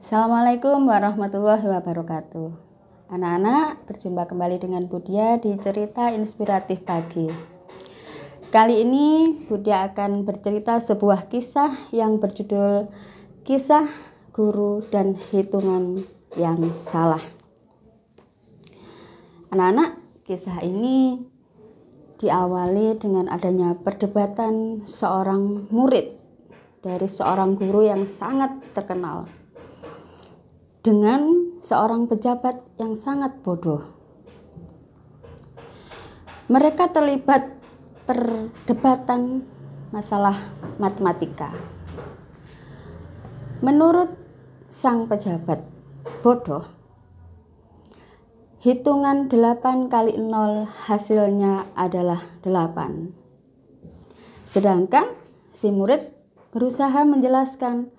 Assalamualaikum warahmatullahi wabarakatuh. Anak-anak, berjumpa kembali dengan Budia di cerita inspiratif pagi. Kali ini Budia akan bercerita sebuah kisah yang berjudul Kisah Guru dan Hitungan yang Salah. Anak-anak, kisah ini diawali dengan adanya perdebatan seorang murid dari seorang guru yang sangat terkenal dengan seorang pejabat yang sangat bodoh. Mereka terlibat perdebatan masalah matematika. Menurut sang pejabat bodoh, hitungan 8 kali 0 hasilnya adalah 8. Sedangkan si murid berusaha menjelaskan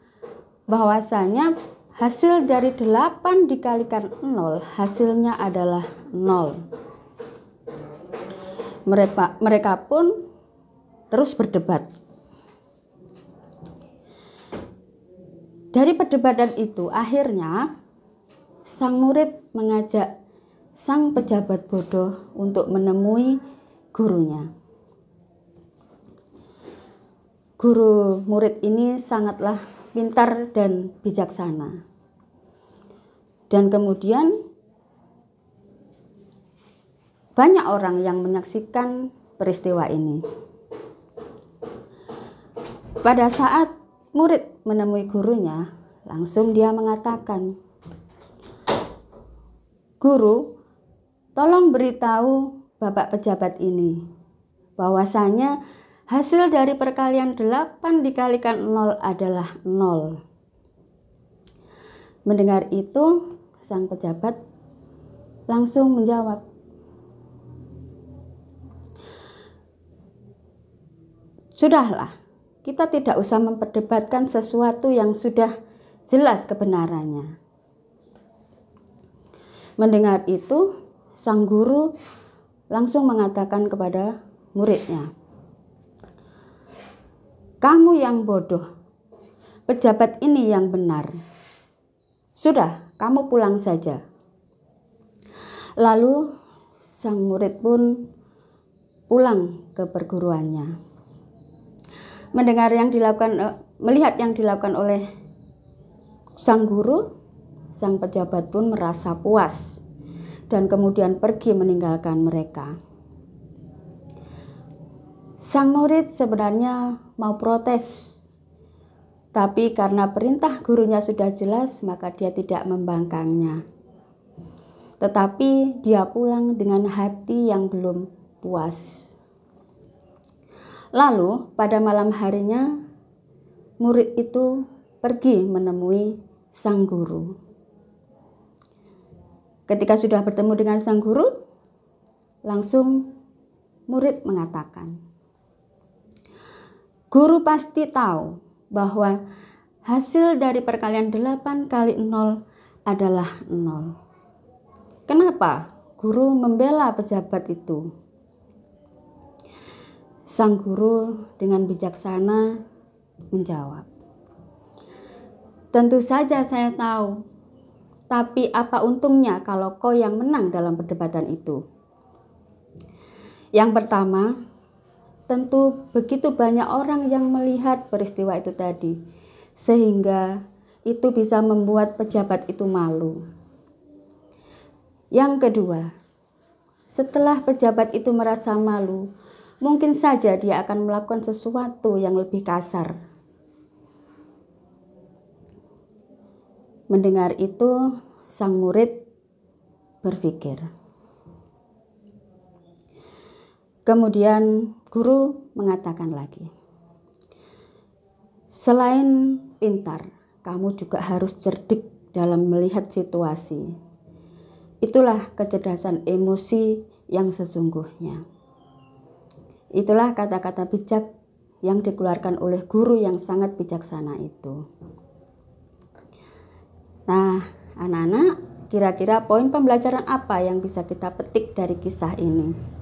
bahwasanya hasil dari 8 dikalikan 0 hasilnya adalah 0. Mereka pun terus berdebat. Dari perdebatan itu akhirnya sang murid mengajak sang pejabat bodoh untuk menemui gurunya. Guru murid ini sangatlah pintar dan bijaksana. Dan kemudian banyak orang yang menyaksikan peristiwa ini. Pada saat murid menemui gurunya, langsung dia mengatakan, "Guru, tolong beritahu Bapak pejabat ini bahwasanya hasil dari perkalian 8 dikalikan 0 adalah 0. Mendengar itu, sang pejabat langsung menjawab, "Sudahlah, kita tidak usah memperdebatkan sesuatu yang sudah jelas kebenarannya." Mendengar itu, sang guru langsung mengatakan kepada muridnya, "Kamu yang bodoh, pejabat ini yang benar. Sudah, kamu pulang saja." Lalu sang murid pun pulang ke perguruannya. Melihat yang dilakukan oleh sang guru, sang pejabat pun merasa puas dan kemudian pergi meninggalkan mereka. Sang murid sebenarnya mau protes, tapi karena perintah gurunya sudah jelas, maka dia tidak membangkangnya. Tetapi dia pulang dengan hati yang belum puas. Lalu pada malam harinya, murid itu pergi menemui sang guru. Ketika sudah bertemu dengan sang guru, langsung murid mengatakan, "Guru pasti tahu bahwa hasil dari perkalian 8 kali 0 adalah 0. Kenapa guru membela pejabat itu?" Sang guru dengan bijaksana menjawab, "Tentu saja saya tahu, tapi apa untungnya kalau kau yang menang dalam perdebatan itu? Yang pertama, tentu begitu banyak orang yang melihat peristiwa itu tadi, sehingga itu bisa membuat pejabat itu malu. Yang kedua, setelah pejabat itu merasa malu, mungkin saja dia akan melakukan sesuatu yang lebih kasar." Mendengar itu, sang murid berpikir. Kemudian guru mengatakan lagi, "Selain pintar, kamu juga harus cerdik dalam melihat situasi. Itulah kecerdasan emosi yang sesungguhnya." Itulah kata-kata bijak yang dikeluarkan oleh guru yang sangat bijaksana itu. Nah, anak-anak, kira-kira poin pembelajaran apa yang bisa kita petik dari kisah ini?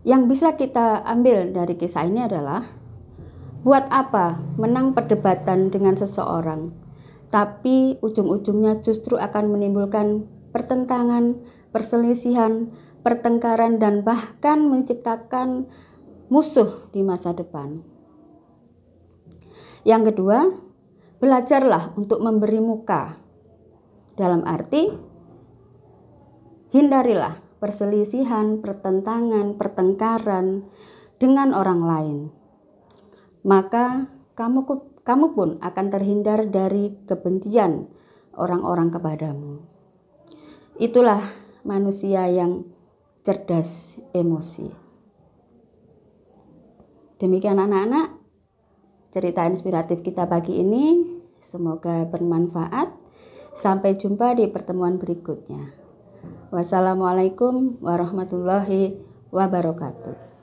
Yang bisa kita ambil dari kisah ini adalah Buat apa menang perdebatan dengan seseorang, tapi ujung-ujungnya justru akan menimbulkan pertentangan, perselisihan, pertengkaran, dan bahkan menciptakan musuh di masa depan. Yang kedua, belajarlah untuk memberi muka. Dalam arti, hindarilah perselisihan, pertentangan, pertengkaran dengan orang lain. Maka kamu pun akan terhindar dari kebencian orang-orang kepadamu. Itulah manusia yang cerdas emosi. Demikian anak-anak, cerita inspiratif kita pagi ini. Semoga bermanfaat. Sampai jumpa di pertemuan berikutnya. Wassalamualaikum warahmatullahi wabarakatuh.